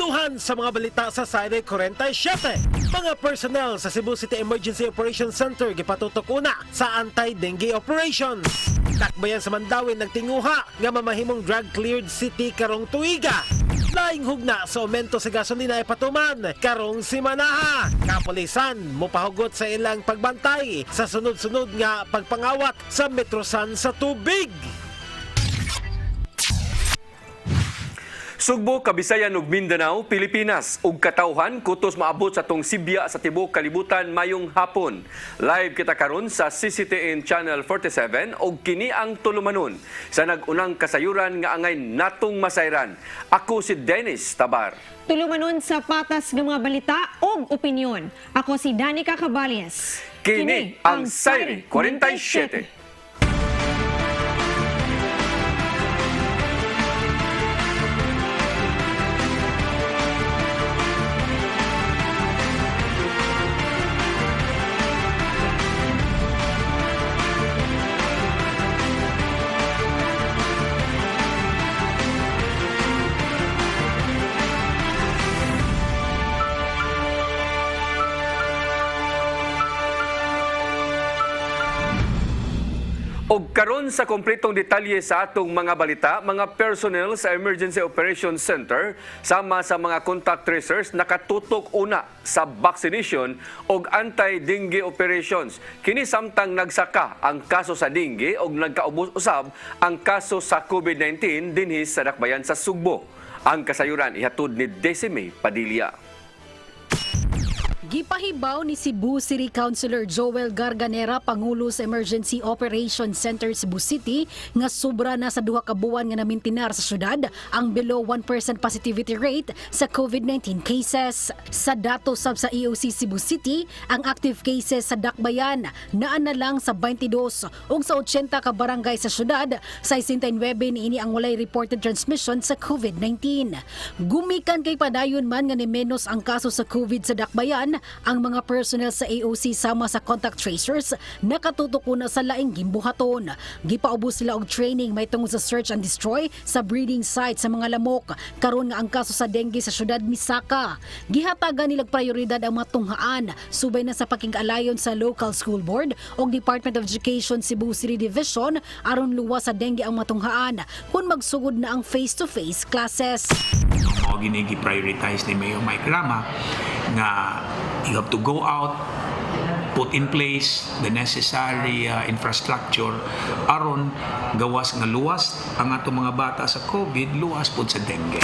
Iluhan sa mga balita sa Saturday 47. Mga personnel sa Cebu City Emergency Operations Center gipatutok una sa anti-dengue operations. Dakbayan sa Mandawin nagtinguha nga mamahimong drug-cleared city karong tuiga. Laing hugna sa aumento sa gasolina ay patuman karong simanaha. Kapulisan mopahugot sa ilang pagbantay sa sunod-sunod nga pagpangawat sa metrosan sa tubig. Sugbo, Kabisayan ug Mindanao, Pilipinas ug katawhan kutos maabot sa tong Sibya sa tibuok kalibutan mayong hapon. Live kita karon sa CCTN Channel 47 ug kini ang tulumanon sa nagunang kasayuran nga angay natong masayran. Ako si Dennis Tabar. Tulumanon sa patas ng mga balita ug opinyon. Ako si Danica Caballes. Kini ang Saturday 47. Og karon sa kompletong detalye sa atong mga balita, mga personnel sa Emergency Operations Center sama sa mga contact tracers nakatutok una sa vaccination og anti-dengue operations. Kini samtang nagsaka ang kaso sa dengue og nagkaubos usab ang kaso sa COVID-19 dinhi sa dakbayan sa Sugbo. Ang kasayuran ihatod ni Decime Padilla. Gipahibaw ni Cebu City Councilor Joel Garganera, Pangulo sa Emergency Operations Center Cebu City, nga sobra na sa 2 ka buwan nga namintinar sa syudad ang below 1% positivity rate sa COVID-19 cases. Sa datos sab sa EOC Cebu City, ang active cases sa dakbayan naa na lang sa 22 ug sa 80 ka barangay sa syudad, sa 69 niini ang walay reported transmission sa COVID-19. Gumikan kay padayon man nga ni menos ang kaso sa COVID sa dakbayan, ang mga personnel sa AOC sama sa contact tracers nakatutok na sa laing gimbuhaton. Gipaubos sila og training may tungod sa search and destroy sa breeding site sa mga lamok. Karon nga ang kaso sa dengue sa syudad misaka. Gihatagan nilang prioridad ang mga tunghaan subay na sa pakig-alayon sa local school board og Department of Education Cebu City Division aron luwas sa dengue ang matunghaan kung magsugod na ang face-to-face classes. Mo gini-prioritize ni Mayor Mike Rama nga you have to go out, put in place the necessary infrastructure aron gawas nga luwas ang atong mga bata sa COVID, luwas pod sa dengue.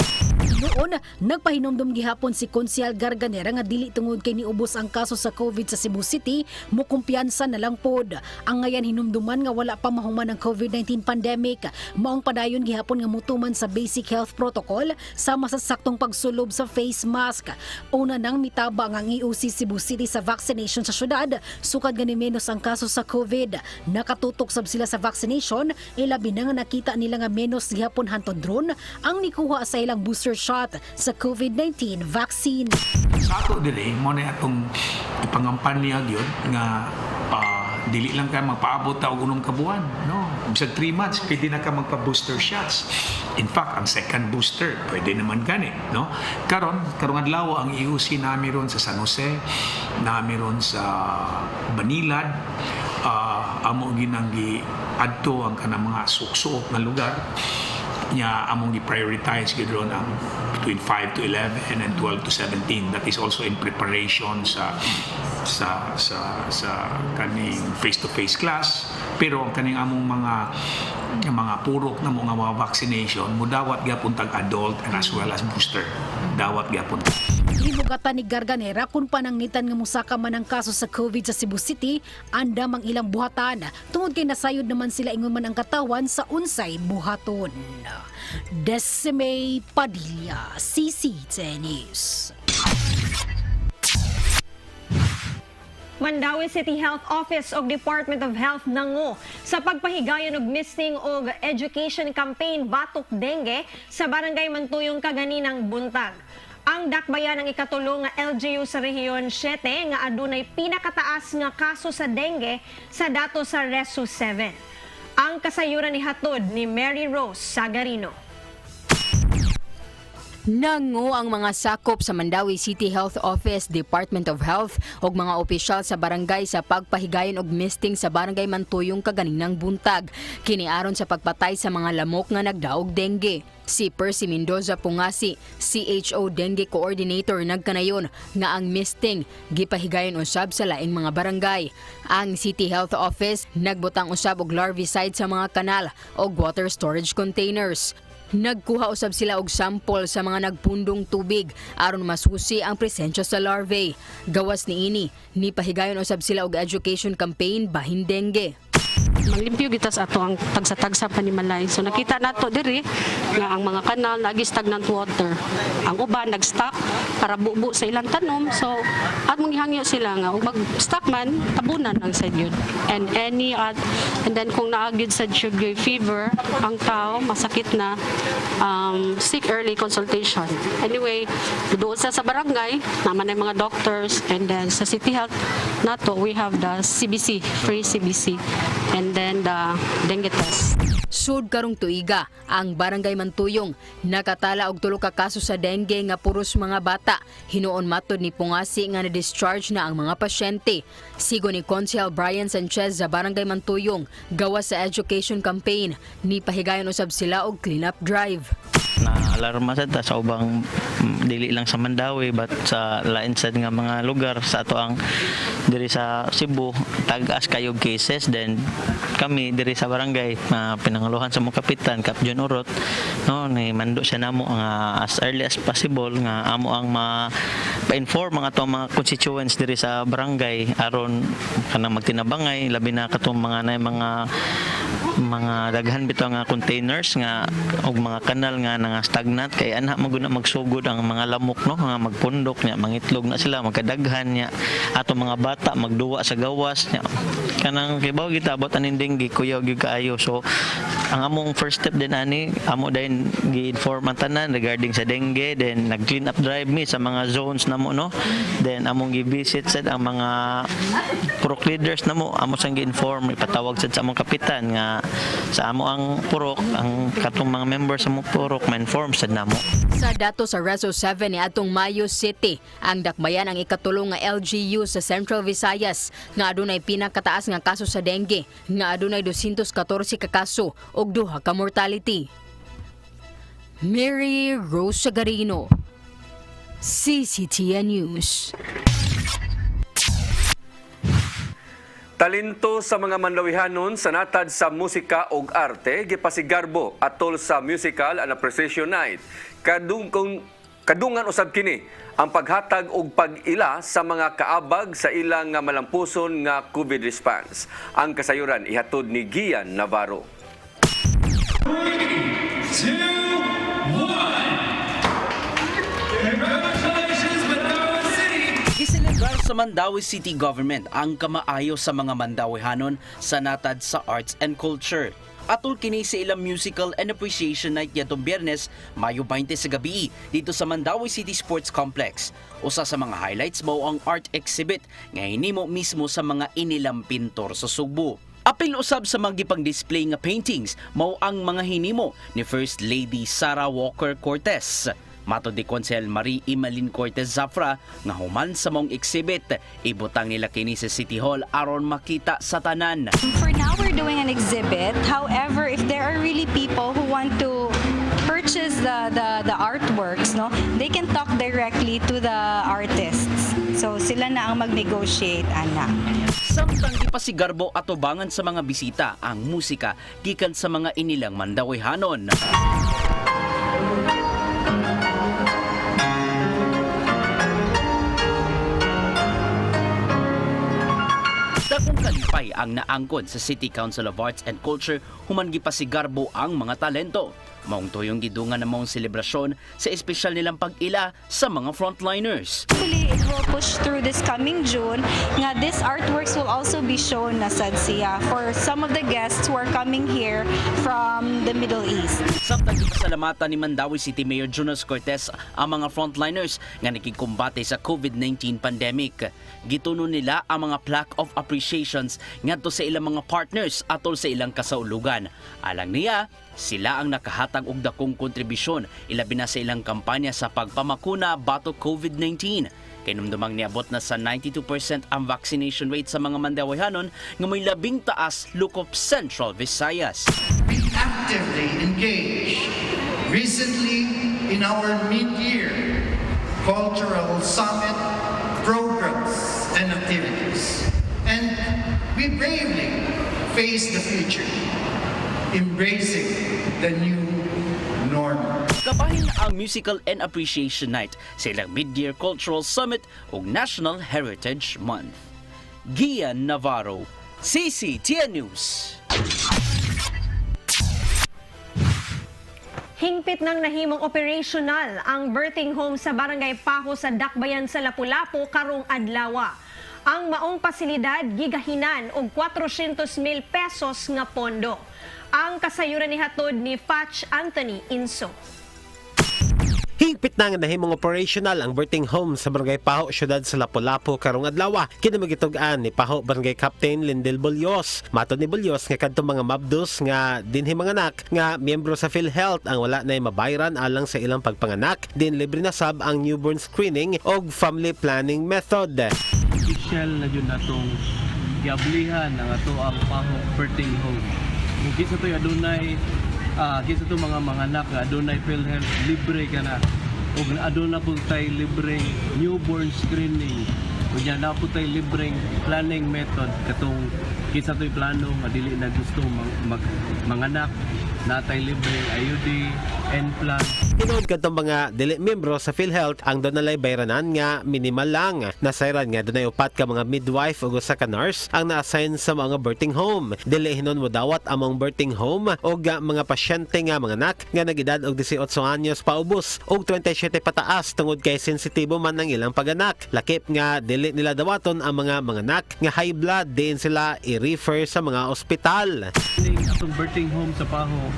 Noon, nagpahinomdom gihapon si Konsyal Garganera nga dili tungod kay niubos ang kaso sa COVID sa Cebu City, mukumpiyansa na lang pod. Ang ngayan hinumduman nga wala pa mahuman ang COVID-19 pandemic, maong padayon gihapon nga mutuman sa basic health protocol sama sa saktong pagsulob sa face mask. Una nang mitabang ang EOC Cebu City sa vaccination sa syudad, sukad gani menos ang kaso sa COVID. Nakatutok sab sila sa vaccination, ilabi na nga nakita nila nga menos gihapon hantod drone ang nikuha sa ilang booster shot sa COVID-19 vaccine. Sa ato dili mo na atong ipangampanya gyud nga dili lang ka magpaabot ta og 6 ka buwan, no? Bisag 3 months pwede na ka magpa-booster shots. In fact, ang second booster pwede naman gani, no? Karong adlaw ang EOC nami ron sa San Jose, nami ron sa Banilad, amo ginanggi adto ang kanang mga suksok nga lugar nya among i-prioritize gid ron ang between 5 to 11 and 12 to 17. That is also in preparation sa kaning face-to-face class, pero ang kaning among mga purok na mga vaccination mudawat gyapon tag adult and as well as booster dawat gyapon. Gibugatan ni Garganera kung pananglitan nga musaka man ang kaso sa COVID sa Cebu City, andam ang ilang buhatan tungod kay nasayod naman sila ingon man ang katawan sa unsay buhaton. Decime Padilla, CCTN News. Mandawi City Health Office o Department of Health nango sa pagpahigayon og misting og education campaign batok dengue sa barangay Mantuyong kaganinang buntag. Ang dakbayan ng ikatulong nga LGU sa Rehiyon 7 nga adunay pinakataas nga kaso sa dengue sa dato sa Resu 7. Ang kasayuran ni hatod ni Mary Rose Sagarino. Nangu ang mga sakop sa Mandawi City Health Office, Department of Health ug mga opisyal sa barangay sa pagpahigayon og misting sa barangay Mantuyong kaganinang buntag. Kini aron sa pagpatay sa mga lamok nga nagdaog dengue. Si Percy Mendoza Pungasi, CHO Dengue Coordinator nagkanayon nga ang misting gipahigayon usab sa laing mga barangay. Ang City Health Office nagbutang usab og larvicide sa mga kanal ug water storage containers. Nagkuha usab sila og sample sa mga nagpundong tubig aron masusi ang presensya sa larvae. Gawas niini, nipahigayon usab sila og education campaign bahin dengue. Manglimpyo gitas ato ang tagsa-tagsa panimalay. So nakita nato diri nga ang mga kanal nagi stagnant water. Ang uban nag-stock para bubo sa ilang tanom. So at manghihangyo sila nga ug mag-stock man tabunan ang sad yun. And then kung naagid sa sugar fever ang tao masakit na seek early consultation. Anyway, doon sa barangay naman ay mga doctors, and then sa City Health nato we have the CBC, free CBC. And then the dengue test. Sud karong tuiga, ang barangay Mantuyong nakatala og 3 ka kaso sa dengue nga puros mga bata. Hinuon matod ni Pungasi nga na-discharge na ang mga pasyente. Sigo ni Consel Brian Sanchez sa barangay Mantuyong, gawas sa education campaign, ni pahigayon usab sila og cleanup drive. Na alarma sad ta sa ubang dili lang sa Mandawi but sa lain sad nga mga lugar sa ato ang diri sa Cebu tag-as kayog cases. Then kami diri sa barangay pinangaluhan sa mga kapitan Kap John Urot no ni mando siya namo nga as early as possible nga amo ang pa-inform ang atong mga constituents diri sa barangay aron kanang magtinabangay labi na katong mga daghan bitaw nga containers nga og mga kanal nga nga stagnant kay anha maguna magsugod ang mga lamok no nga magpundok nya mangitlog na sila magkadaghan nya ato mga bata magduwa sa gawas nya kanang kibaw kita abot aning dengue kuyaw gyud kaayo. So ang among first step din ani amo din gi-inform ang tanan regarding sa dengue, then nag-clean up drive mi sa mga zones namo no, then among gi-visit sad ang mga purok leaders namo amo sang gi-inform ipatawag sad sa among kapitan nga sa amo ang purok ang katong mga members sa among purok ma-inform sad namo. Sa dato sa Reso 7 ni atong Mayo City, ang dakbayan ang ikatulong nga LGU sa Central Visayas nga adunay pinakataas nga kaso sa dengue nga adunay 214 ka kaso ug 2 ka mortality. Mary Rose Sagarino, CCTN News. Talento sa mga Mandawihanon sa natad sa musika ug arte gipasigarbo atol sa musical and appreciation night. Kadungan usab kini ang paghatag og pag-ila sa mga kaabag sa ilang nga malampuson nga COVID response. Ang kasayuran ihatod ni Gian Navarro. 3, 2, 1. Congratulations, Mandawi City! Iselebrar sa Mandawi City Government ang kamaayo sa mga Mandawihanon sa natad sa arts and culture. Atol kini sa ilang musical and appreciation night yatong Biyernes, Mayo 20 sa gabi dito sa Mandawi City Sports Complex. Usa sa mga highlights mao ang art exhibit nga hinimo mismo sa mga inilang pintor sa Sugbo. Apil usab sa mga gipang-display nga paintings mao ang mga hinimo ni First Lady Sara Walker Cortez. Matod ni Consel Marie Imalin Cortez Zafra nga human sa mong exhibit, ibutang nila kini sa City Hall aron makita sa tanan. For now, we're doing an exhibit. However, if there are really people who want to purchase the artworks, no, they can talk directly to the artists. So sila na ang mag-negotiate, ana. Samtang ipasigarbo at ubangan sa mga bisita ang musika gikan sa mga inilang Mandawihanon. Dakong kalipay ang naangkon sa City Council of Arts and Culture human gipasigarbo ang mga talento. Maong tuyong gidungan na maong selebrasyon sa espesyal nilang pag-ila sa mga frontliners. Actually, it will push through this coming June. Nga, these artworks will also be shown na sad siya for some of the guests who are coming here from the Middle East. Samtang ipasalamatan ni Mandawi City Mayor Jonas Cortez ang mga frontliners nga nakikumbate sa COVID-19 pandemic. Gituno nila ang mga plaque of appreciations ngadto sa ilang mga partners atol sa ilang kasaulugan. Alang niya, Sila ang nakahatag og dakong kontribusyon ilabi na sa ilang kampanya sa pagpamakuna batok COVID-19. Kay numdumang niabot na sa 92% ang vaccination rate sa mga Mandawayhanon nga may labing taas lukop Central Visayas. We actively engage recently in our mid-year cultural summit programs and activities. And we bravely face the future, embracing the new normal. Kabahin ang Musical and Appreciation Night sa ilang mid-year cultural summit ug National Heritage Month. Gian Navarro, CCTN News. Hingpit ng nahimong operational ang birthing home sa Barangay Paho sa Dakbayan sa Lapu-Lapu karong adlaw. Ang maong pasilidad gigahinan og 400,000 pesos nga pondo. Ang kasayuran ni hatod ni Fatch Anthony Inso. Higpit na nga nahimong operational ang birthing home sa Barangay Paho, siyudad sa Lapu-Lapu karong adlaw. Kinamagitugan ni Paho Barangay Captain Lindel Bulyos. Matod ni Bulyos nga kadtong mga mabdos nga dinhi mga anak nga miyembro sa PhilHealth ang wala na mabayran alang sa ilang pagpanganak. Din libre na sab ang newborn screening og family planning method. Official na yun natong giablihan ang ato ang Paho birthing home. Kung kisa to'y adunay kisa to mga anak nga adunay PhilHealth libre ka na o aduna po tayo libreng newborn screening o yan na po tayo libreng planning method katong kisa to'y plano nga dili na gusto manganak na tayo libreng IUD, N-plan. Inood kadtong mga dili miyembro sa PhilHealth ang doon nalay bayranan nga minimal lang. Nasayran nga doon ay upat ka mga midwife o usa ka nurse ang na-assign sa mga birthing home. Dili hinon mo dawat among birthing home o mga pasyente nga mga anak nga nag-edad og 18 anyos paubos og 27 pataas tungod kay sensitibo man ang ilang pag-anak. Lakip nga dili nila dawaton ang mga anak nga high blood din sila i-refer sa mga ospital. Atong birthing home sa Paho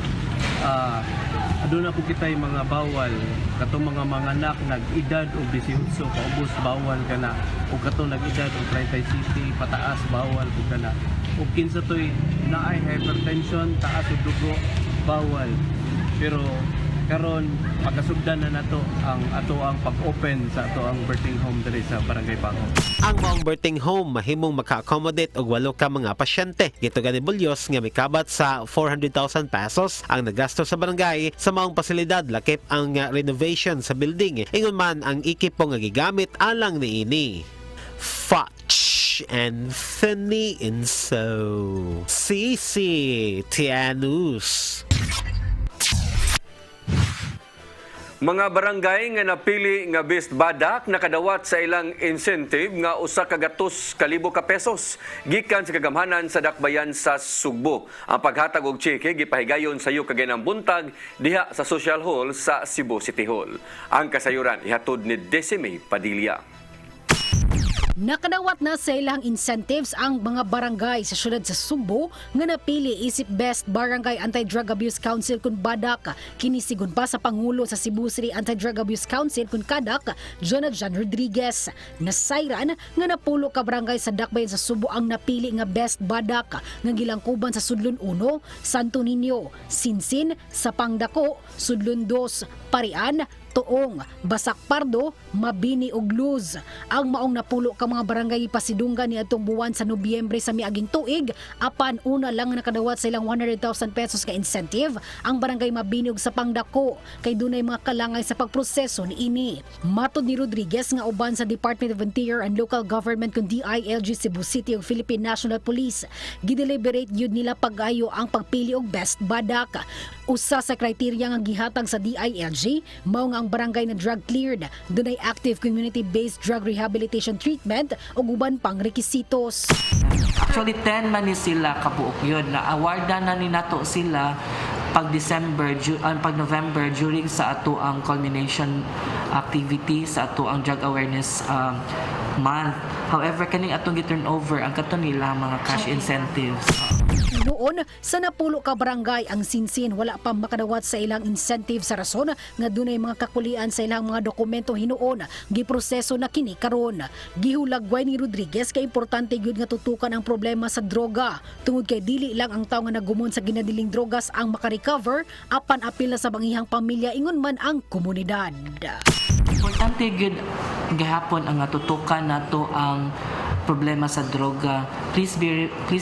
aduna po kitay mga bawal katong mga anak nag-edad og 18 paubos bawal kana o katong nag-edad og 37 pataas bawal po kana o kinsa toy naay hypertension taas og dugo bawal pero karon pagkasugdan na nato ang pag-open sa ato ang birthing home diri sa Barangay Paho. Ang maong birthing home mahimong maka-accommodate og 8 ka mga pasyente. Gitugan ni Bulyos nga mikabat sa 400,000 pesos ang nagasto sa barangay sa maong pasilidad lakip ang renovation sa building. Ingon man ang ekipo nga gigamit alang niini. Fatch Anthony Inso, CCTN News. Mga barangay nga napili nga best badak nakadawat sa ilang incentive nga usa ka gatos ka libo ka pesos gikan sa kagamhanan sa Dakbayan sa Sugbo. Ang paghatag og cheque gipahigayon sa iyo kaganang buntag diha sa Social Hall sa Cebu City Hall. Ang kasayuran ihatod ni Decime Padilla. Nakadawat na sa ilang incentives ang mga barangay sa syudad sa Sugbo nga napili isip Best Barangay Anti-Drug Abuse Council kun Badak. Kinisigon pa sa Pangulo sa Cebu City Anti-Drug Abuse Council kun Kadak, Jonathan Rodriguez. Nasayran nga napulo ka barangay sa Dakbayan sa Sugbo ang napili nga Best Badak nga gilangkuban sa Sudlon 1, Santo Niño, Sinsin, Sapangdako, Sudlon 2, Parian, Tuong, Basak Pardo, Mabini ug Luz. Ang maong napulo ka mga barangay pasidunggan ni atong buwan sa Nobyembre sa miaging tuig apan una lang nakadawat sa ilang 100,000 pesos ka incentive ang barangay Mabini ug Sapangdako kay dunay mga kalangay sa pagproseso niini. Matod ni Rodriguez nga uban sa Department of Interior and Local Government kun DILG Cebu City ug Philippine National Police gideliberate yun nila pag-ayo ang pagpili og Best Badak. Usa sa kriteria nga gihatag sa DILG mao nga ang barangay na drug cleared, dunay active community-based drug rehabilitation treatment ug uban pang rekisitos. Actually 10 man ni sila kabuok yun na awardan na ni nato sila pag November during sa ato ang culmination activity sa ato ang drug awareness month. However kaning atong gi-turn over ang kato nila mga cash incentives. Noon, sa napulo ka barangay ang sinsin wala pa makadawat sa ilang incentive sa rason nga dunay mga kakulian sa ilang mga dokumento hinuon giproseso na kini karon. Gihulagway ni Rodriguez kay importante gyud nga tutukan ang problema sa droga tungod kay dili lang ang tawo nga nagumon sa ginadiling drogas ang makarecover apan apil na sa bangihang pamilya ingon man ang komunidad. Importante gyud gahapon ang tutukan nato ang problema sa droga. Please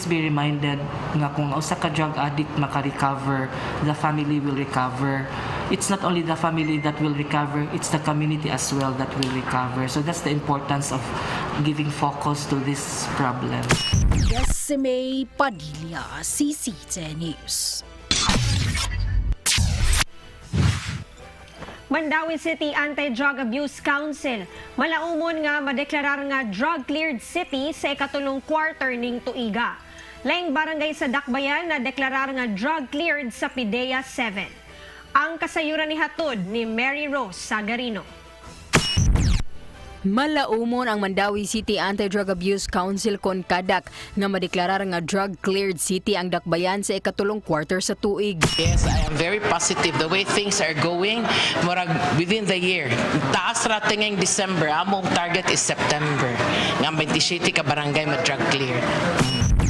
be reminded nga kung usa ka drug addict maka-recover, the family will recover. It's not only the family that will recover, it's the community as well that will recover. So that's the importance of giving focus to this problem. Yes, si May Padilla, CCTV News. Mandawi City Anti-Drug Abuse Council malaumon nga madeklarar nga drug-cleared city sa ikatulong quarter ning tuiga. Laing barangay sa Dakbayan na deklarar nga drug-cleared sa PIDEA 7. Ang kasayuran ni hatod ni Mary Rose Sagarino. Malaumon ang Mandawi City Anti-Drug Abuse Council kon kadak nga madeklarar nga drug-cleared city ang Dakbayan sa ikatulong quarter sa tuig. Yes, I am very positive the way things are going murag within the year. Taas rating ngayong December, among target is September. Nga 27 ka barangay ma-drug clear.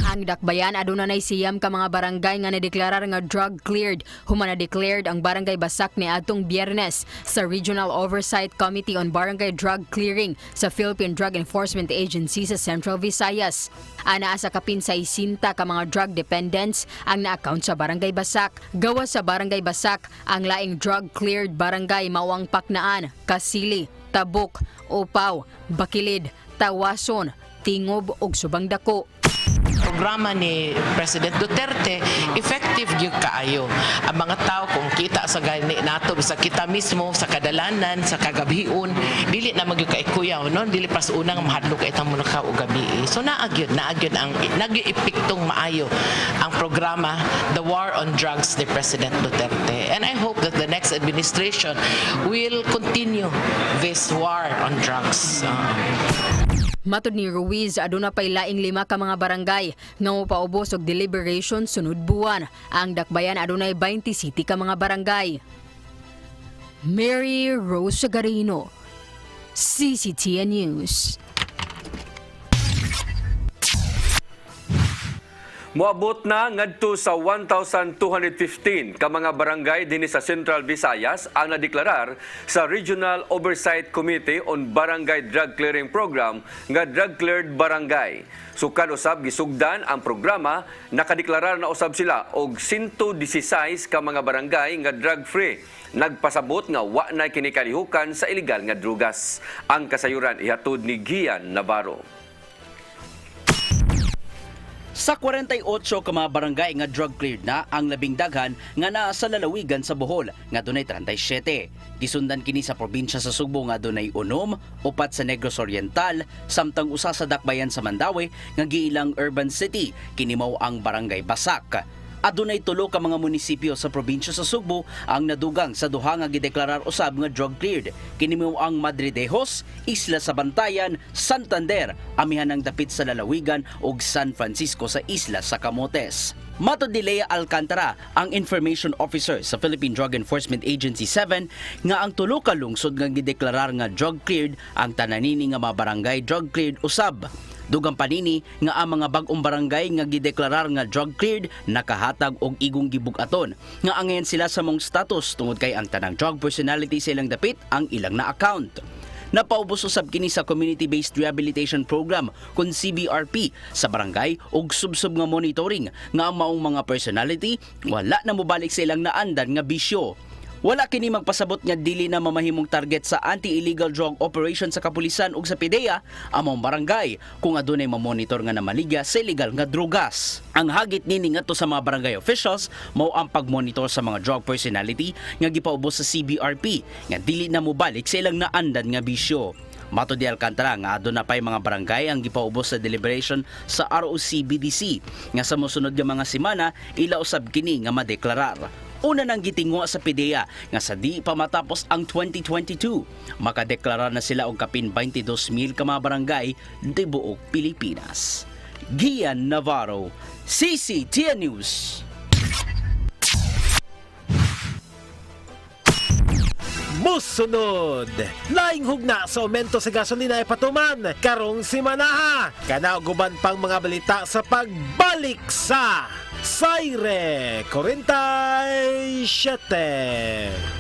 Ang Dakbayan aduna nay siyam ka mga barangay nga nadeklarar nga drug cleared. Human na declared ang barangay Basak ni atong Biyernes sa Regional Oversight Committee on Barangay Drug Clearing sa Philippine Drug Enforcement Agency sa Central Visayas. Anaa sa kapin sa isinta ka mga drug dependents ang na-account sa barangay Basak. Gawa sa barangay Basak, ang laing drug cleared barangay mawang Paknaan, Kasili, Tabuk, Upaw, Bakilid, Tawason, Tingob ug Subang Dako. Programa ni President Duterte, effective gyud kaayo. Ang mga tao kung kita sa gani nato sa kita mismo sa kadalanan sa kagabion, dili na magyud kay kuyaw no, dili pas unang mahadlok itang mo ka og gabi. So naagyud ang nag-epektong maayo ang programa The War on Drugs ni President Duterte. And I hope that the next administration will continue this war on drugs. Matod ni Ruiz, aduna pay laing 5 ka mga barangay nga mopaubos og deliberation sunod buwan. Ang Dakbayan adunay 20 city ka mga barangay. Mary Rose Sagarino, CCTV News. Moabot na ngadto sa 1,215 ka mga barangay dinhi sa Central Visayas ang nadeklarar sa Regional Oversight Committee on Barangay Drug Clearing Program nga drug cleared barangay. Sukad usab gisugdan ang programa, nakadeklarar na usab sila og 116 ka mga barangay nga drug free. Nagpasabot nga wa na kini kalihukan sa illegal nga drugas. Ang kasayuran ihatod ni Gian Navarro. Sa 48 ka mga barangay nga drug cleared na ang labing daghan nga naa sa lalawigan sa Bohol nga dunay 37. Gisundan kini sa probinsya sa Sugbo nga dunay 6, 4 sa Negros Oriental, samtang usa sa Dakbayan sa Mandawi nga giilang urban city kini mao ang barangay Basak. Adunay 3 ka mga munisipyo sa probinsya sa Sugbo ang nadugang sa duha nga gideklarar usab nga drug cleared. Kini mao ang Madridejos, Isla sa Bantayan, Santander, amihan ang dapit sa lalawigan ug San Francisco sa Isla sa Camotes. Matod ni Lea Alcantara, ang Information Officer sa Philippine Drug Enforcement Agency 7, nga ang 3 ka lungsod nga gideklarar nga drug cleared ang tananini nga mga barangay drug cleared usab. Dugang panini nga ang mga bag-ong barangay nga gideklarar nga drug cleared nakahatag og igong gibug-aton nga angayan sila sa mong status tungod kay ang tanang drug personality sa ilang dapit ang ilang na account. Napaubos usab kini sa Community-Based Rehabilitation Program kun CBRP sa barangay ug subsub nga monitoring nga ang maong mga personality wala na mobalik sa ilang naandan nga bisyo. Wala kini magpasabot nga dili na mamahimong target sa anti-illegal drug operation sa kapulisan ug sa PIDEA among barangay kung adunay mamonitor nga namaligya sa illegal nga drugas. Ang hagit nini ngadto sa mga barangay officials mao ang pagmonitor sa mga drug personality nga gipaubos sa CBRP nga dili na mobalik sa ilang naandan nga bisyo. Matod ni Alcantara nga aduna pay mga barangay ang gipaubos sa deliberation sa ROC-BDC nga sa mosunod nga mga semana ila usab kini nga madeklarar. Una nang gitingwa sa PIDEA nga sa di pa matapos ang 2022, makadeklara na sila og kapin 22,000 ka mga barangay di buok Pilipinas. Gian Navarro, CCTN News. Musunod, laing hugna sa aumento sa gasolina ay patuman karong simanaha. Kana guban pang mga balita sa pagbalik sa Saire 47.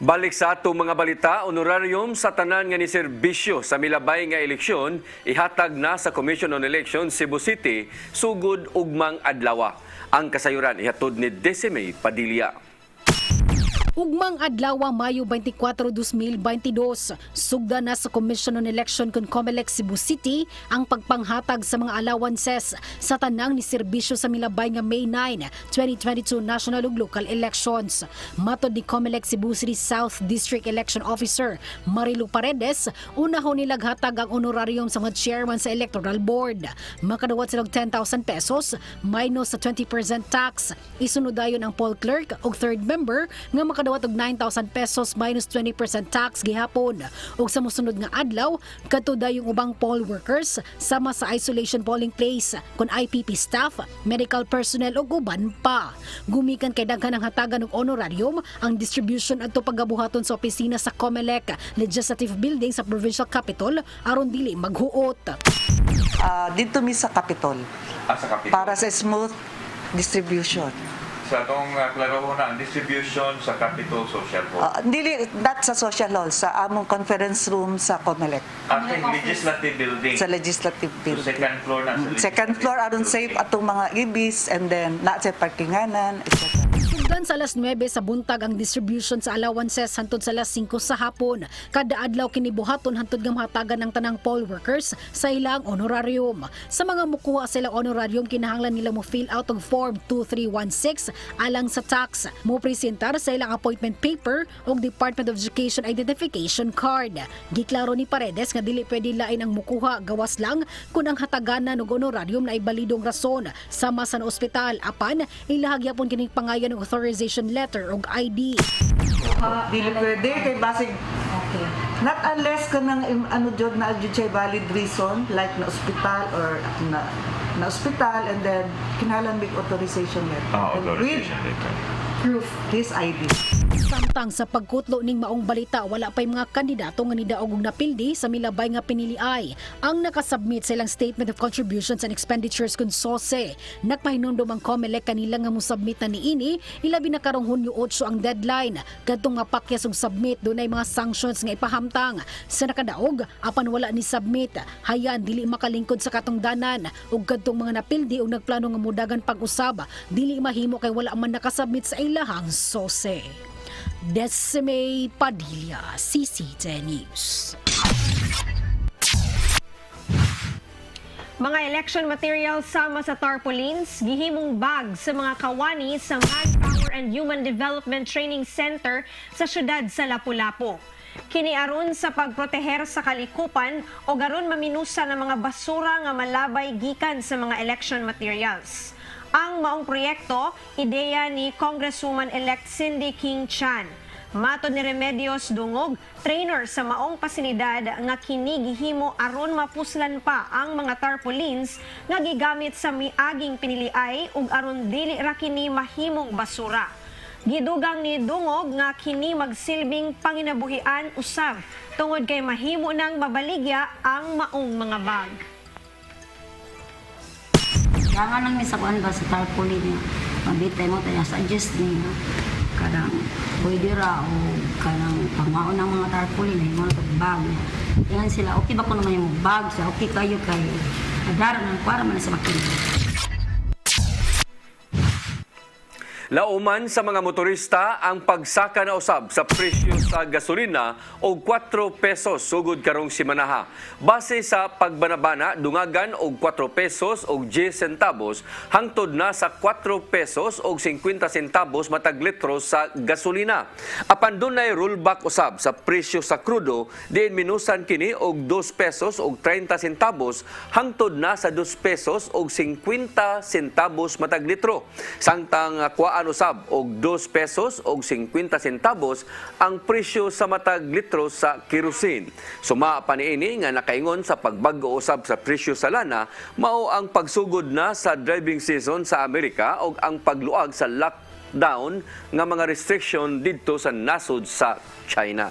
Balik sa atong mga balita, honorarium sa tanan nga ni serbisyo sa milabay nga eleksyon ihatag na sa Commission on Elections Cebu City sugod ugmang adlaw. Ang kasayuran ihatod ni Decime Padilla. Ugmang adlaw Mayo 24, 2022, sugda na sa Commission on Election kon COMELEC Cebu City ang pagpanghatag sa mga allowances sa tanang ni serbisyo sa milabay nga May 9, 2022 national ug local elections. Matod ni COMELEC Cebu City South District Election Officer Marilu Paredes, unahon nilaghatag ang honorarium sa mga chairman sa Electoral Board. Makadawat sila og 10,000 pesos minus sa 20% tax. Isunod dayon ang poll clerk og third member nga makadawat og 9,000 pesos minus 20% tax gihapon. Ug sa mosunod nga adlaw, kadto dayong ubang poll workers sama sa isolation polling place kon IPP staff, medical personnel ug uban pa. Gumikan kay daghan ang hatagan og honorarium ang distribution adto pagabuhaton sa opisina sa COMELEC Legislative Building sa Provincial Capitol aron dili maghuot. Dito mi sa Capitol. Sa Capitol. Para sa smooth distribution. Sa itong klaro na ang distribution sa Capitol Social Hall. Dili, not sa social hall, sa among conference room sa COMELEC. Ating legislative building. Sa legislative building. So second floor na. Second floor, aron safe atong mga ibis, and then na sa parkinganan, etc. Sugdan sa alas 9 sa buntag ang distribution sa allowances hantod sa alas 5 sa hapon. Kada adlaw kinibuhaton hantod nga mahatagan ng tanang poll workers sa ilang honorarium. Sa mga mukuha sa ilang honorarium, kinahanglan nila mo fill out og Form 2316 alang sa tax. Mo presentar sa ilang appointment paper og Department of Education Identification Card. Giklaro ni Paredes nga dili pwede lain ang mukuha gawas lang kung ang hataganan og honorarium na ibalidong rason sama sa ospital apan ilahag yapon kining pangayon og authorization letter og ID. Dili pwede kay basig not unless kanang ano jud na jud siya valid reason like na ospital or na ospital, and then kinahanglan big authorization letter. Authorization letter. Proof his ID. Samtang sa pagkutlo ning maong balita, wala pa'y mga kandidato nga nidaog og napildi sa milabay nga piniliay. Ang nakasubmit sa ilang Statement of Contributions and Expenditures kun SOSE. Nagpahinumdum ang COMELEC kanila nga musubmit na niini, ilabi na karong Hunyo 8 ang deadline. Kadtong nga pakyas og submit, dunay mga sanctions nga ipahamtang. Sa nakadaog, apan wala ni submit, hayan dili makalingkod sa katungdanan. Ug kadtong mga napildi og nagplano nga mudagan pag-usab, dili mahimo kay wala man nakasubmit sa ilahang SOSE. Decime Padilla, CCTN News. Mga election materials sama sa tarpaulins, gihimong bag sa mga kawani sa Manpower and Human Development Training Center sa syudad sa Lapu-Lapu. Kini aron sa pagproteher sa kalikupan o garon maminusa ng mga basura nga malabay gikan sa mga election materials. Ang maong proyekto, ideya ni Congresswoman-elect Cindy King Chan. Matod ni Remedios Dungog, trainer sa maong pasilidad nga kini gihimo aron mapuslan pa ang mga tarpaulins nga gigamit sa miaging piniliay ug aron dili ra kini mahimong basura. Gidugang ni Dungog nga kini magsilbing panginabuhian usab tungod kay mahimo nang mabaligya ang maong mga bag. Kailangan lang ni sa kuan ba sa tarpaulin niya. Mabitay mo tayo sa adjust niya. Kadang pwede ra o kadang pangmaon ng mga tarpaulin ay mga bag niya. Tingnan sila, okay ba ko naman yung bag siya? Okay kayo kay adara ng para man sa makina. Lauman sa mga motorista ang pagsaka na usab sa presyo sa gasolina og 4 pesos sugod karong simanaha. Base sa pagbanabana, dungagan og 4 pesos og 10 centavos hangtod na sa 4 pesos og 50 centavos matag litro sa gasolina. Apan dunay rollback usab sa presyo sa krudo, diin minusan kini og 2 pesos og 30 centavos hangtod na sa 2 pesos og 50 centavos matag litro. Samtang kuhaan usab og 2 pesos og 50 centavos ang presyo sa matag litro sa kerosene. Suma pa niini nga nakaingon sa pagbag-o usab sa presyo sa lana, mao ang pagsugod na sa driving season sa Amerika ug ang pagluag sa lockdown nga mga restriction didto sa nasod sa China.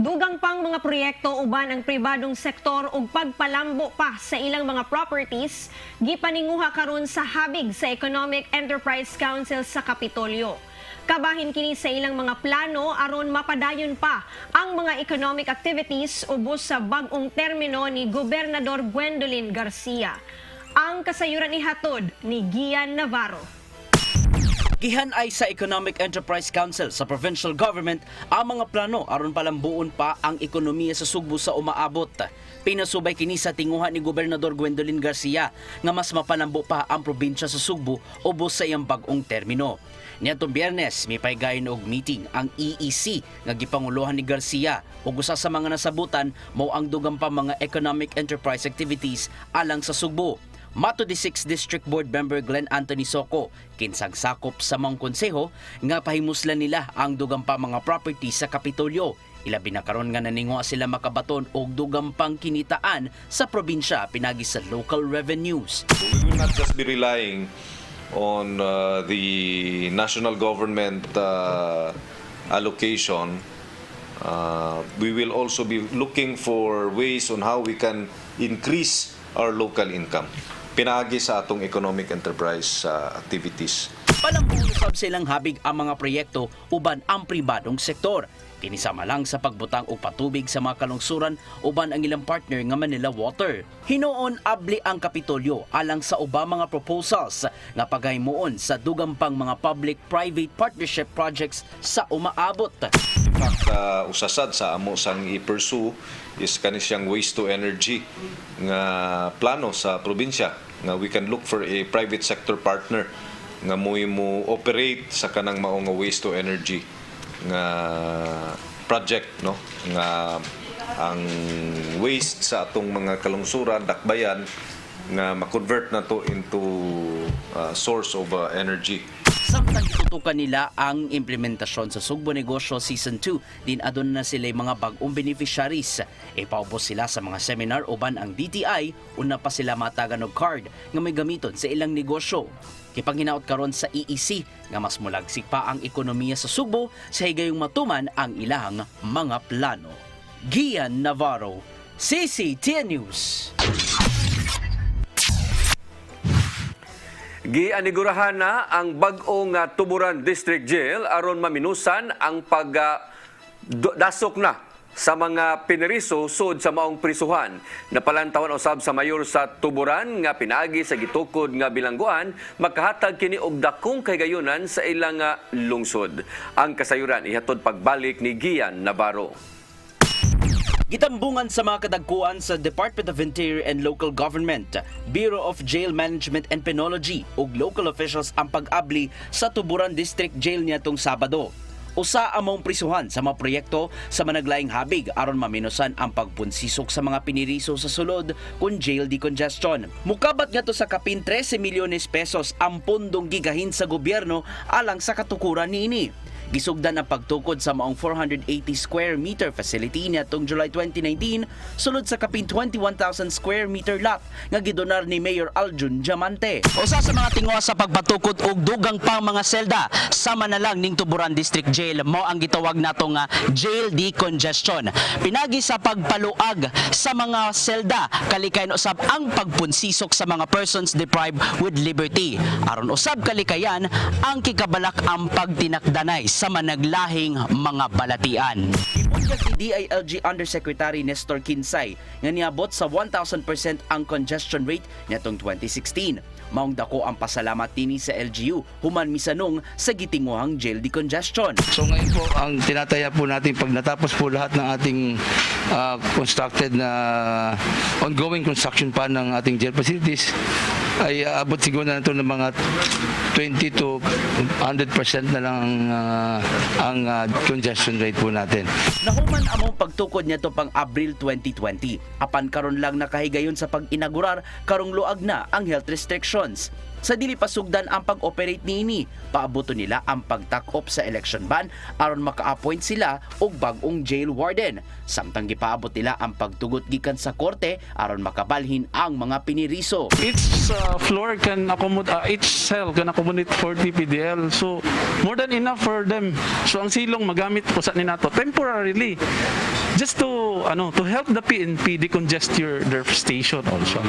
Dugang pang mga proyekto uban ang pribadong sektor ug pagpalambo pa sa ilang mga properties gipaninguha karon sa habig sa Economic Enterprise Council sa Kapitolyo. Kabahin kini sa ilang mga plano aron mapadayon pa ang mga economic activities ubos sa bag-ong termino ni Gobernador Gwendolyn Garcia. Ang kasayuran ihatod ni Gian Navarro. Gihan-ay sa Economic Enterprise Council sa provincial government ang mga plano aron palambuon pa ang ekonomiya sa Sugbo sa umaabot. Pinasubay kini sa tinguha ni Gobernador Gwendolyn Garcia nga mas mapalambo pa ang probinsya sa Sugbo ubos sa iyang bag-ong termino. Niadtong Biyernes, may paygayon og meeting ang EEC nga gipanguluhan ni Garcia ug usa sa mga nasabutan mao ang dugang pa mga economic enterprise activities alang sa Sugbo. Mato di 6th District Board Member Glenn Anthony Soco, kinsang sakop sa mga konseho nga pahimuslan nila ang dugang pa mga property sa Kapitolyo. Ilabi na karon nga naninguha sila makabaton og dugang pang kinitaan sa probinsya pinagi sa local revenues. We will not just be relying on the national government allocation. We will also be looking for ways on how we can increase our local income. Pinagi sa atong economic enterprise activities. Palambuon usab silang habig ang mga proyekto uban ang pribadong sektor. Kinisama lang sa pagbutang og patubig sa mga kalungsuran uban ang ilang partner nga Manila Water. Hinuon abli ang Kapitolyo alang sa ubang mga proposals nga paghimuon sa dugang pang mga public-private partnership projects sa umaabot. In fact, usasad sa amo sang i-pursue is kanisyang waste to energy nga plano sa probinsya nga we can look for a private sector partner nga mo operate sa kanang mao nga waste to energy nga project, no, nga ang waste sa atong mga kalungsuran dakbayan nga ma-convert na to into source of energy. Samtang itutukan nila ang implementasyon sa Sugbo Negosyo Season 2, din adun na sila mga bag-ong beneficiaries. Ipaubos sila sa mga seminar uban ang DTI, una pa sila matagan og card nga may gamiton sa ilang negosyo. Kipanghinaot karon sa EEC nga mas mulagsik pa ang ekonomiya sa Sugbo sa higayong matuman ang ilang mga plano. Gian Navarro, CCTN News. Gianigurahan na ang bag-ong Tuburan District Jail aron maminusan ang pagdasok na sa mga pineriso sud sa maong prisuhan. Napalantawan usab sa mayor sa Tuburan nga pinaagi sa gitukod nga bilangguan makahatag kini og dakong kaygayonan sa ilang lungsod. Ang kasayuran ihatod pagbalik ni Gian Navarro. Gitambungan sa mga kadagkuan sa Department of Interior and Local Government, Bureau of Jail Management and Penology ug local officials ang pag-abli sa Tuburan District Jail niadtong Sabado. Usa among prisuhan sa mga proyekto sa managlaing habig aron maminusan ang pagpunsisok sa mga piniriso sa sulod kun jail decongestion. Mukabat nga to sa kapin 13 milyones pesos ang pundong gigahin sa gobyerno alang sa katukuran niini. Gisugdan ang pagtukod sa maong 480 square meter facility niadtong July 2019 sulod sa kapin 21,000 square meter lot nga gidonar ni Mayor Aljun Diamante. Usa sa mga tingwa sa pagpatukod og dugang pang mga selda sama na lang ning Tuburan District Jail mao ang gitawag nato nga jail decongestion. Pinagi sa pagpaluag sa mga selda kalikayan usab ang pagpunsisok sa mga persons deprived with liberty. Aron usab kalikayan ang kikabalak ang pagtinakdanay sa sa managlahing mga balatian. Ibunyag ni DILG Undersecretary Nestor Kinsay nga niabot sa 1,000% ang congestion rate nitong 2016. Maong dako ang pasalamat tini sa LGU human misanong sa gitinguhang jail decongestion. So ngayon po ang tinataya po natin pag natapos po lahat ng ating constructed na ongoing construction pa ng ating jail facilities ay abot siguro na ito ng mga 20 to 100% na lang ang congestion rate po natin. Nahuman among pagtukod niya to pang Abril 2020. Apan karon lang nakahigayon sa pag-inaugurar karong luag na ang health restrictions. Sa dili pasugdan ang pag-operate niini, paabuto nila ang pagtakop sa election ban aron maka-appoint sila og bag-ong jail warden. Samtang gipaabot nila ang pagtugot gikan sa korte aron makabalhin ang mga piniriso. Each floor can accommodate, each cell can accommodate 40 PDL. So more than enough for them. So ang silong magamit po sa ninato temporarily just to help the PNP decongest their station also.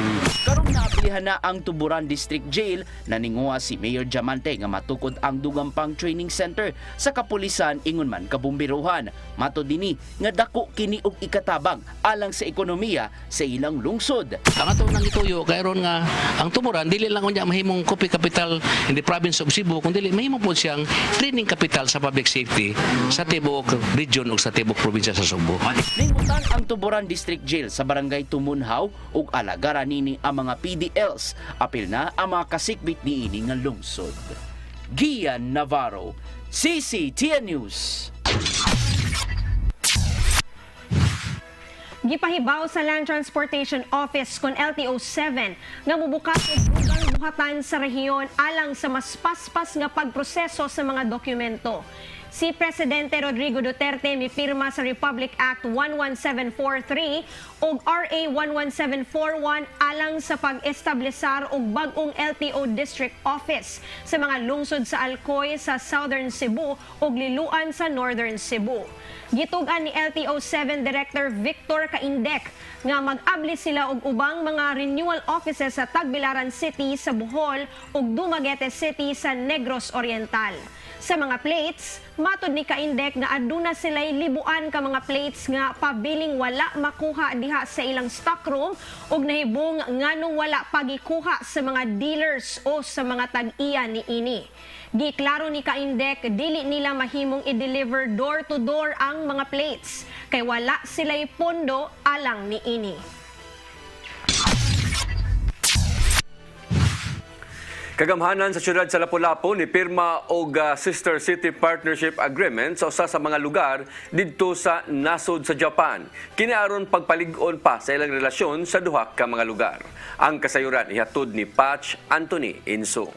Karong naabilihan na ang Tuburan District Jail, naninguha si Mayor Diamante nga matukod ang dugampang training center sa kapulisan ingon man kabumbiruhan. Mato dini nga dako kini og ikatabang alang sa ekonomiya sa ilang lungsod. Ang ato nang ituyo kayron nga ang Tuburan dili lang unya mahimong copy capital in the province of Cebu kundi mahimo po siyang training capital sa public safety sa tibuok region ug sa tibuok probinsya sa Cebu. Ningutan ang Tuburan District Jail sa barangay Tumunhaw ug alagaran nini ang mga PDLs. Apil na ang mga kasikbit niini nga lungsod. Gian Navarro, CCTN News. Gipahibaw sa Land Transportation Office kon LTO-7 nga mubukas og dugang buhatan sa rehiyon alang sa mas paspas nga pagproseso sa mga dokumento. Si Presidente Rodrigo Duterte mipirma sa Republic Act 11743 ug RA 11741 alang sa pag-establisar og bag-ong LTO District Office sa mga lungsod sa Alcoy sa Southern Cebu ug Liloan sa Northern Cebu. Gitugan ni LTO-7 Director Victor Caindec nga mag-abli sila og ubang mga renewal offices sa Tagbilaran City sa Bohol ug Dumaguete City sa Negros Oriental. Sa mga plates, matod ni Caindec nga aduna sila'y libuan ka mga plates nga pabiling wala makuha diha sa ilang stockroom ug nahibong nganong wala pagikuha sa mga dealers o sa mga tag-iya ni ini. Giklaro ni Caindec dili nila mahimong i-deliver door to door ang mga plates kay wala sila'y pondo alang ni ini. Kagamhanan sa siyudad sa Lapu-Lapu ni pirma og Sister City Partnership Agreement sa usa sa mga lugar didto sa nasod sa Japan. Kiniaron pagpalig-on pa sa ilang relasyon sa duha ka mga lugar. Ang kasayuran ihatod ni Patch Anthony Inso.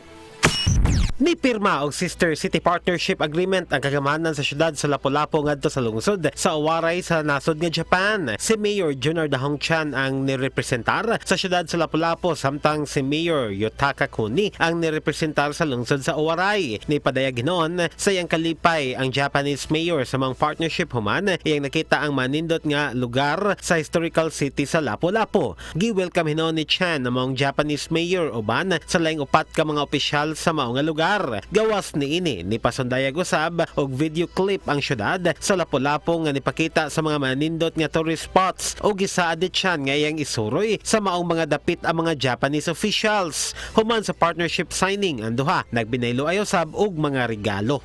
Ni pirma og Sister City Partnership Agreement ang kagamanan sa syudad sa Lapu-Lapu ngadto sa lungsod sa Awaray sa nasod nga Japan. Si Mayor Junior Dahong Chan ang nirepresentar sa syudad sa Lapu-Lapu samtang si Mayor Yotaka Kuni ang nirepresentar sa lungsod sa Awaray. Ni padayag hinon sa iyang kalipay ang Japanese Mayor sa mga partnership human iyang nakita ang manindot nga lugar sa historical city sa Lapu-Lapu. Gi-welcome hinon ni Chan among Japanese Mayor uban sa laing upat ka mga opisyal sa mao nga lugar. Gawas ni ini ni pasundayag usab og video clip ang syudad sa Lapu-Lapu nga nipakita sa mga manindot nga tourist spots o gisaad siyan nga iyang isuroy sa maong mga dapit ang mga Japanese officials. Human sa partnership signing ang duha nagbinaylo ay usab og mga regalo.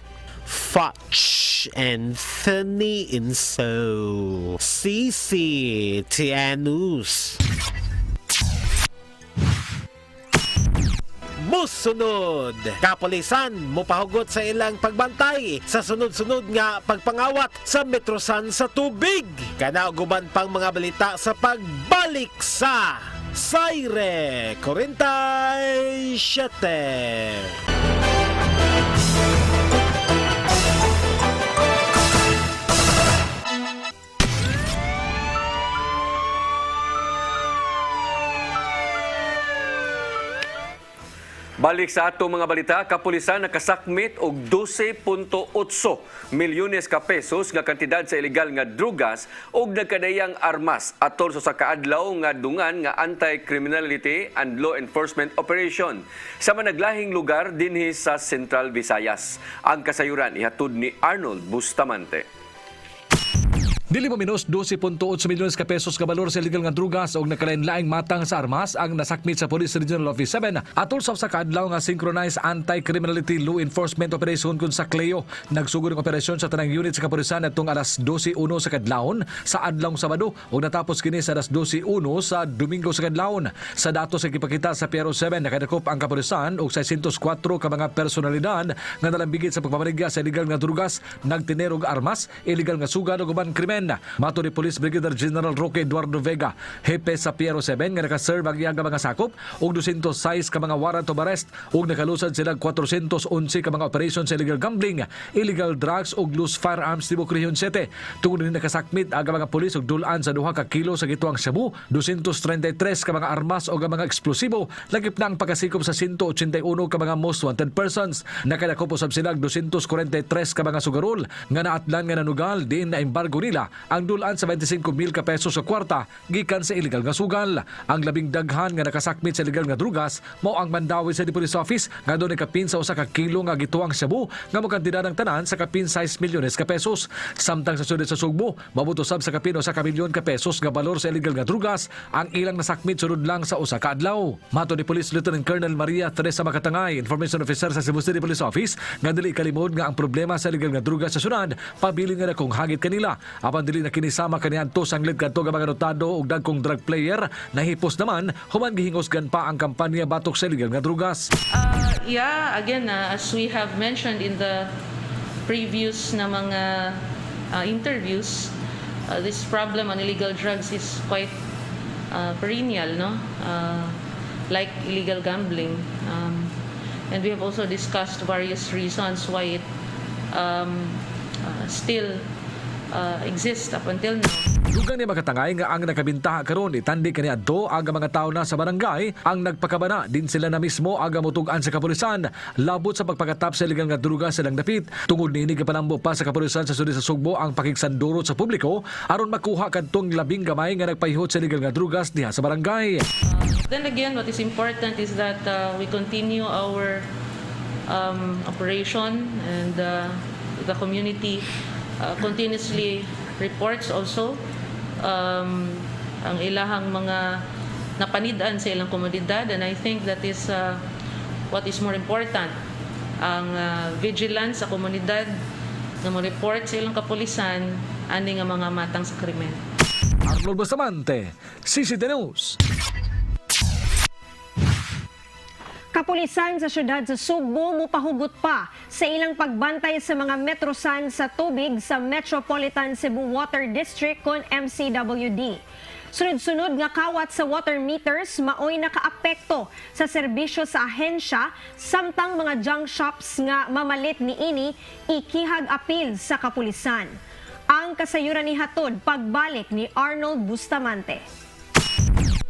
Patch Anthony Inso, CCTN News. Musunod, kapulisan mopahugot sa ilang pagbantay sa sunod-sunod nga pagpangawat sa metrosan sa tubig. Kanauguban pang mga balita sa pagbalik sa Saire 47. Balik sa atong mga balita, kapulisan nakasakmit og 12.8 milyones ka pesos nga kantidad sa ilegal nga drugas ug nagkadayang armas atol sa kaadlaw nga dungan nga anti-criminality and law enforcement operation sa managlahing lugar dinhi sa Central Visayas. Ang kasayuran ihatod ni Arnold Bustamante. Dili mo minus 12.8 milyones ka pesos ka balor sa illegal nga drugas og nakalain-laing matang sa armas ang nasakmit sa Police Regional Office 7 atol sa kaadlaw nga synchronized anti-criminality law enforcement operation kun sa Cleo. Nagsugod ang operasyon sa tanang unit sa kapulisan atong alas 12:01 sa kadlawon sa adlawng Sabado ug natapos kini sa alas 12:01 sa Domingo sa kadlawon. Sa datos sa gipakita sa Piero 7 nakadakop ang kapulisan og 604 ka mga personalidad nga nalambigit sa pagpamarigya sa illegal nga drugas, nagtinero og armas, illegal nga sugad ug uban krimen. Mato ni Police Brigadier General Roque Eduardo Vega, hepe sa Piero 7 nga nakaserve ang iyang mga sakop og 206 ka mga warrant of arrest ug nakalusad sila 411 ka mga operation sa illegal gambling, illegal drugs ug loose firearms tibok Region 7. Tungod ni nakasakmit ang mga pulis og dulan sa 2 ka kilo sa gituang shabu, 233 ka mga armas ug mga eksplosibo, lagip na ang pagkasikop sa 181 ka mga most wanted persons. Nakadakop usab sila 243 ka mga sugarol nga naatlan nga nanugal din na embargo nila ang dulan sa 25,000 ka pesos sa kwarta gikan sa illegal nga sugal. Ang labing daghan nga nakasakmit sa illegal nga drugas mao ang Mandawi City Police Office nga doon kapin sa 1 ka kilo nga gituang shabu nga magkantidad ng tanan sa kapin 6 milyones ka pesos. Samtang sa sudid sa Sugbo, mabutusab sa kapin 1 ka milyon ka pesos nga balor sa illegal nga drugas ang ilang nasakmit sunod lang sa 1 ka adlaw. Mato ni Police Lieutenant Colonel Maria Teresa Makatangay, Information Officer sa Cebu City Police Office, nga dili kalimod nga ang problema sa illegal nga drugas sa sunod pabiling nga kung hagit kanila. Apan dili na kinisama kaniadto sanglid kadto nga mga notado ug dagkong drug player, nahipos naman human gihingusgan pa ang kampanya batok sa illegal nga drugas. Again, as we have mentioned in the previous na mga interviews, this problem on illegal drugs is quite perennial, no? Like illegal gambling. And we have also discussed various reasons why it still exist up until now. Dugang ni Makatangay nga ang nakabintaha karon itandi kaniadto aga mga tawo na sa barangay ang nagpakabana din sila na mismo aga motugan sa kapulisan labot sa pagpakatap sa illegal nga drugas silang dapit. Tungod niini gipanambo pa sa kapulisan sa sudid sa Sugbo ang pakigsandurot sa publiko aron makuha kadtong labing gamay nga nagpahihot sa illegal nga drugas diha sa barangay. Then again, what is important is that we continue our operation and the community continuously reports also ang ilahang mga napanidaan sa ilang komunidad, and I think that is what is more important, ang vigilance sa komunidad na mo-report sa ilang kapulisan ani nga mga matang sa krimen. Arnold Bustamante, CCTV News. Kapulisan sa syudad sa Sugbo mupahugot pa sa ilang pagbantay sa mga metrosan sa tubig sa Metropolitan Cebu Water District kon MCWD. Sunod-sunod nga kawat sa water meters maoy nakaapekto sa serbisyo sa ahensya samtang mga junk shops nga mamalit niini ikihag apil sa kapulisan. Ang kasayuran ni hatod pagbalik ni Arnold Bustamante.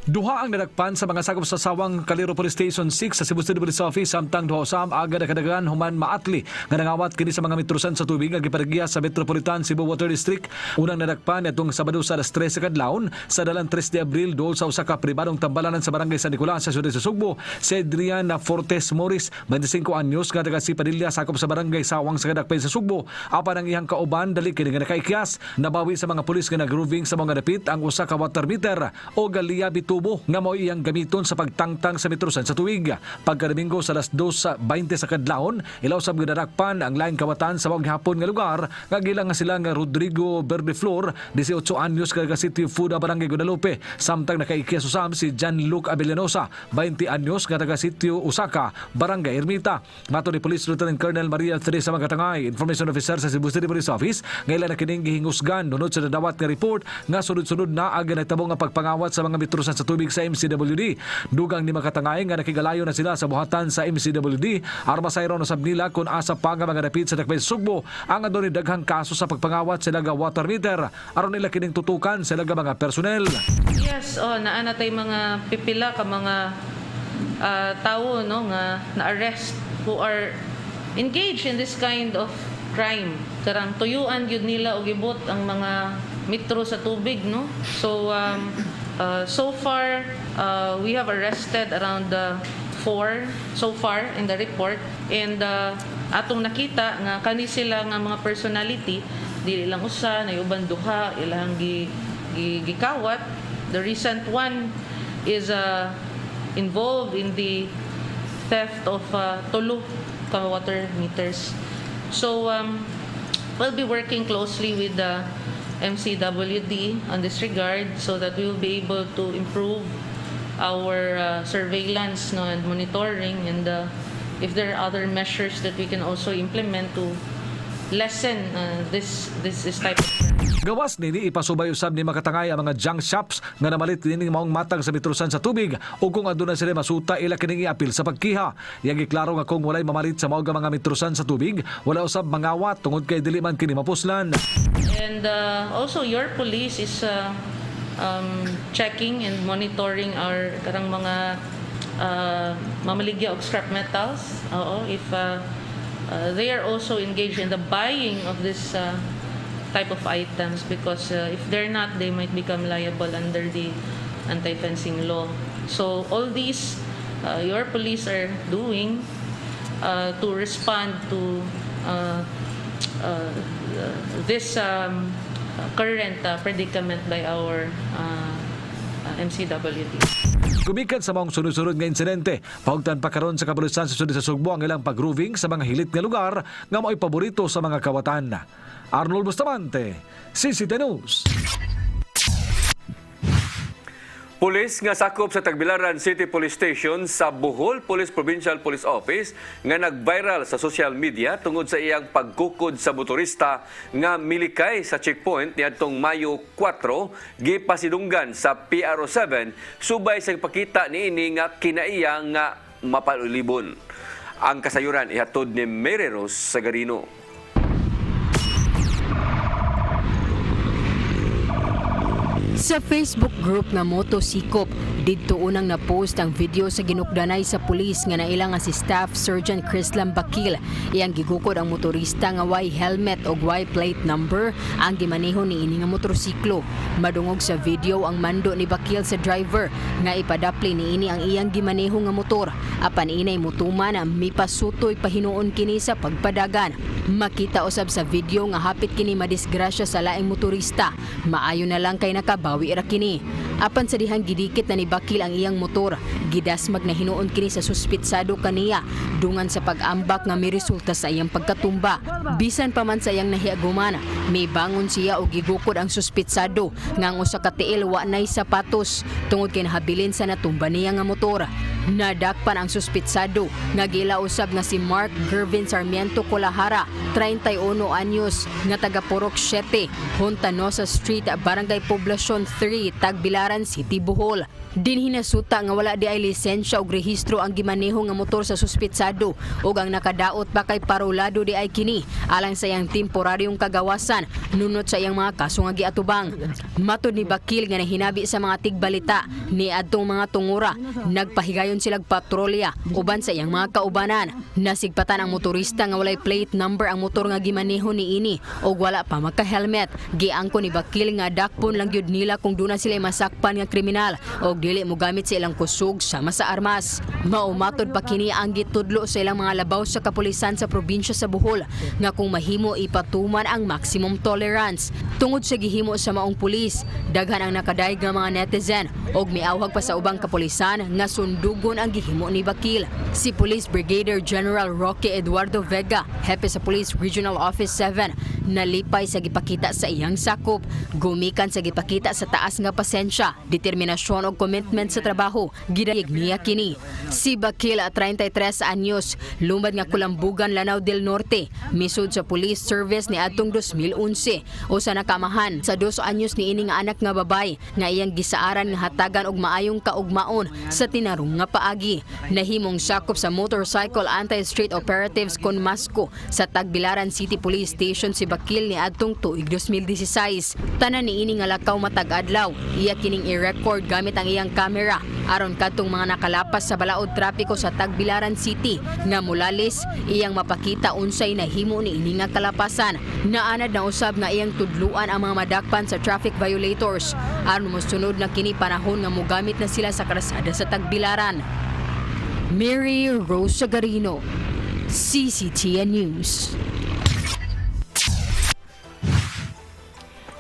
Duha ang nadagpan sa mga sakop sa Sawang Calero Police Station 6 sa Cebu City Police Office samtang duha usam aga nakadagan human maatli nga nangawat kini sa mga metrosan sa tubig nga giparigya sa Metropolitan Cebu Water District. Unang nadagpan atong Sabado sa alas 13 kadlawon sa dalan 3 de Abril dool sa usa ka pribadong tambalanan sa Barangay San Nicolas sa sudid sa Sugbo. Si Adriana Fortes Morris, 25 anyos, nga taga Sipadilla sakop sa Barangay Sawang sa Kadakpay sa Sugbo. Apan ang iyang kauban dali kini nga nakaikyas, nabawi sa mga pulis nga nagroving sa mga dapit ang usa ka water meter o galiya tubo nga mao iyang gamiton sa pagtangtang sa metrosan sa tuig. Pagkadomingo sa alas 2:20 sa kadlawon, ilaw sa gidadakpan ang laing kawatan sa wag hapon nga lugar nga gilang nga sila nga Rodrigo Verdeflor, 18 anyos, kaga City Fuda, Barangay Guadalupe. Samtang nakaikyas usam si Gianluc Abellanosa, 20 anyos, nga taga Sitio Usaka, Barangay Ermita. Mato ni Police Lieutenant Colonel Maria Teresa Makatangay, Information Officer sa Cebu City Police Office, ngailan na kining gihingusgan nunod sa nadawat nga report nga sunod-sunod na aga nahitabo nga pagpangawat sa mga metrosan sa tubig sa MCWD. Dugang ni Makatangay nga nakigalayo na sila sa buhatan sa MCWD armasayron usab nila kung asa pa nga mga dapit sa Dakbayan Sugbo ang adunay daghang kaso sa pagpangawat sa laga water meter aron nila kining tutukan sa laga mga personnel. Yes, naa natay mga pipila ka mga tawo no nga na-arrest who are engaged in this kind of crime. Karang tuyuan gyud nila og gibot ang mga metro sa tubig no. So so far we have arrested around 4 so far in the report, and atong nakita nga kani sila nga mga personality dili lang usa na uban duha ilang gikawat. The recent one is involved in the theft of 3 water meters. So we'll be working closely with the MCWD on this regard so that we will be able to improve our surveillance and monitoring, and if there are other measures that we can also implement to lessen this type of crime. Gawas nini ipasubay usab ni makatangay ang mga junk shops nga namalit kining maong matang sa metrosan sa tubig o kung aduna sila masuta ila kining iapil sa pagkiha. Yang giklaro nga kung walay mamalit sa maong mga metrosan sa tubig, wala usab mangawat tungod kay dili man kini mapuslan. And also your police is checking and monitoring our karang mga mamaligya og scrap metals. If they are also engaged in the buying of this type of items, because if they're not, they might become liable under the anti-fencing law. So all these your police are doing to respond to this current predicament by our MCWD. Gumikan sa maong sunod-sunod nga insidente, pahugtan pa karon sa kapulisan sa sudid sa Sugbo ang ilang pag-grooving sa mga hilit nga lugar nga mao'y paborito sa mga kawatan. Arnold Bustamante, CCT News. Pulis nga sakop sa Tagbilaran City Police Station sa Bohol Police Provincial Police Office nga nag-viral sa social media tungod sa iyang pagkukod sa motorista nga milikay sa checkpoint niadtong Mayo 4 gipasidunggan sa PRO7 subay sa ipakita niini nga kinaiya nga mapalulibon. Ang kasayuran ihatod ni Mereros Sagarino. Sa Facebook group nga Motosikop, didto unang na-post ang video sa ginukdanay sa pulis nga nailang si Staff Sergeant Crislam Bakil. Iyang gigukod ang motorista nga way helmet o way plate number ang gimaneho ni ini nga motorsiklo. Madungog sa video ang mando ni Bakil sa driver nga ipadapli ni ini ang iyang gimaneho nga motor. Apan inay mutuman ang mipasutoy pahinuon kini sa pagpadagan. Makita usab sa video nga hapit kini madisgrasya sa laing motorista. Maayo na lang kay nakabawi ra kini. Apan sa dihang gidikit na ni Bakil ang iyang motor, gidasmag na hinuon kini sa suspitsado kaniya dungan sa pag-ambak nga may resulta sa iyang pagkatumba. Bisan pa man sa iyang nahiaguman, may bangon siya o gigukod ang suspitsado nga ang usa ka tiil wa nay sapatos tungod kay nahabilin sa natumba niya nga motor. Nadakpan ang suspitsado nga gila usab nga si Mark Gervin Sarmiento Colahara, 31 anyos, nga taga Purok 7, Hontanosa Street, Barangay Poblacion 3, Tagbilaran City, Bohol. Dinhi nasuta nga wala di ay lisensya o rehistro ang gimaneho nga motor sa suspitsado ug ang nakadaot pa kay parolado di ay kini alang sa iyang temporaryong kagawasan nunot sa iyang mga kaso nga giatubang. Matud ni Bakil nga nahinabi sa mga tigbalita ni adtong mga tungura, nagpahigayon silang patrolya uban sa iyang mga kaubanan. Nasigpatan ang motorista nga walay plate number ang motor nga gimaneho ni ini ug wala pa maka-helmet. Giangko ni Bakil nga dakpon lang gyud nila kung duna sila masakpan nga kriminal og dili mo gamit sa ilang kusog sama sa armas. Maumatod pa kini ang gitudlo sa ilang mga labaw sa kapulisan sa probinsya sa Bohol nga kung mahimo ipatuman ang maximum tolerance. Tungod sa gihimo sa maong pulis, daghan ang nakadayeg nga mga netizen og miawhag pa sa ubang kapulisan nga sundugon ang gihimo ni Bakil. Si Police Brigadier General Roque Eduardo Vega, hepe sa Police Regional Office 7, nalipay sa gipakita sa iyang sakop, gumikan sa gipakita sa taas nga pasensya, determinasyon og commitment sa trabaho, gidayeg niya kini. Si Bakil, 33 anyos, lumad nga Kulambugan, Lanao del Norte, misud sa police service ni adtong 2011 o sa nakamahan sa 2 anyos ni ining anak nga babay nga iyang gisaaran nga hatagan og maayong kaugmaon sa tinarong nga paagi. Nahimong sakop sa Motorcycle Anti-Street Operatives Conmasco sa Tagbilaran City Police Station si Bakil ni adtong tuig 2016. Tanan ni ini nga lakaw matag adlaw, iya kining i-record gamit ang iyang camera aron kadtong mga nakalapas sa balaod trapiko sa Tagbilaran City nga mulalis iyang mapakita unsay nahimo ni ini nga kalapasan. Naanad na usab nga iyang tudluan ang mga madakpan sa traffic violators aron mosunod na kini panahon nga mogamit na sila sa kalsada sa Tagbilaran. Mary Rose Garino, CCTN News.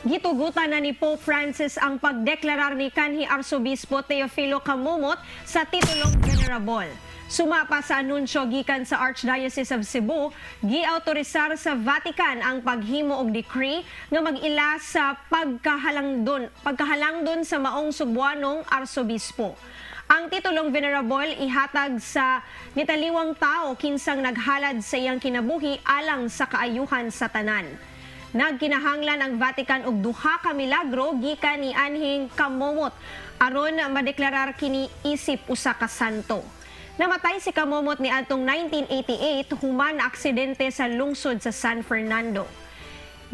Gitugutan na ni Pope Francis ang pagdeklarar ni kanhi Arsobispo Teofilo Camumot sa titulong venerable. Sumapa sa anunsyo gikan sa Archdiocese of Cebu, giautorisar sa Vatican ang paghimo og decree nga mag-ila sa pagkahalangdon sa maong Cebuanong Arsobispo. Ang titulong venerable ihatag sa nitaliwang tao kinsang naghalad sa iyang kinabuhi alang sa kaayuhan sa tanan. Nagkinahanglan ang Vatican og duha ka milagro gikan ni anhing Camumot aron madeklarar kini isip usa ka santo. Namatay si Camumot ni atong 1988 human na aksidente sa lungsod sa San Fernando.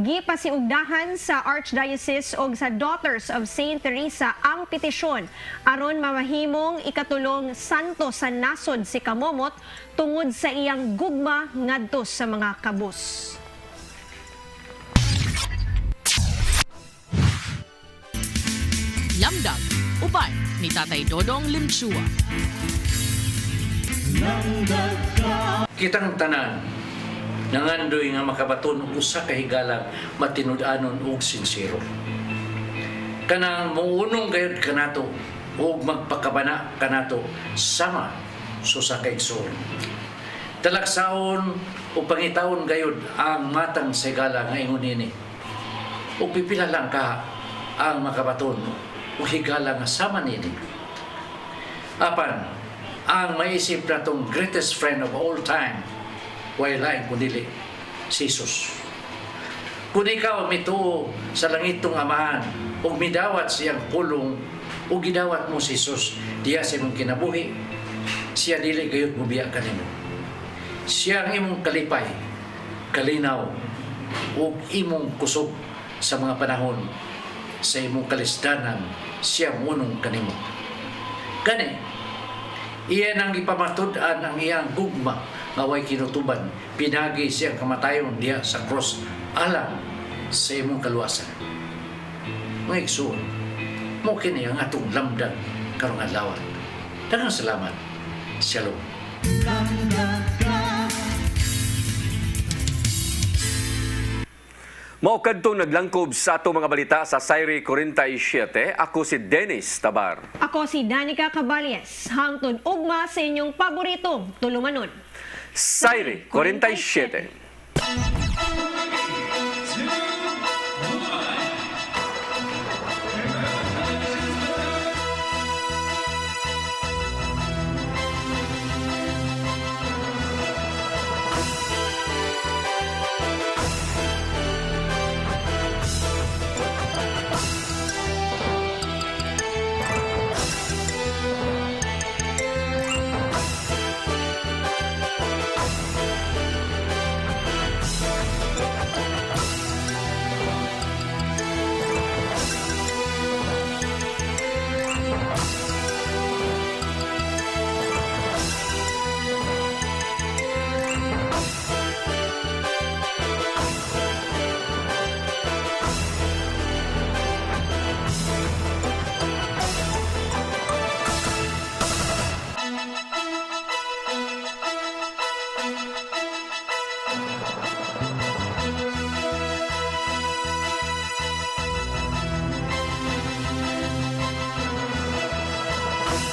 Gipasiugdahan sa Archdiocese og sa Daughters of Saint Teresa ang petisyon aron mamahimong ikatulong santo sa nasod si Camumot tungod sa iyang gugma ngadto sa mga kabus. Lamdag, uban ni Tatay Dodong Limchua. Kitang tanan, nangandoy nga makabaton og usa ka higala matinud-anon ug sincero. Kanang muunong gayud kanato ug magpakabana kanato sama sa kaigsoon. Talagsaon o pangitaon gayud ang matang sa higala nga ingon nini. Ug pipila lang ka ang makabaton o higala nga sama nini. Apan, ang maisip na itong greatest friend of all time, wala kundi si Jesus. Kung ikaw mituo sa langitong amahan, o midawat siyang pulong, o gidawat mo si Jesus, diya sa imong kinabuhi, siya dili gayud mo biya kanimo. Siya ang imong kalipay, kalinaw, o imong kusog sa mga panahon, sa imong kalisdanan, siya munong kanimo. Gani, iyan ang ipamatud-an ang iyang gugma nga way kinutuban, pinagi siyang kamatayon diya sa cross alang sa imong kaluwasan. Mga igsoon, mo kini ang atong lamdag karong adlaw. Daghang salamat. Shalom. Mao kadtong naglangkob sa ato mga balita sa Sayre 47. Ako si Dennis Tabar. Ako si Danica Caballes. Hangtod ugma sa inyong paboritong tulumanon. Sayre 47.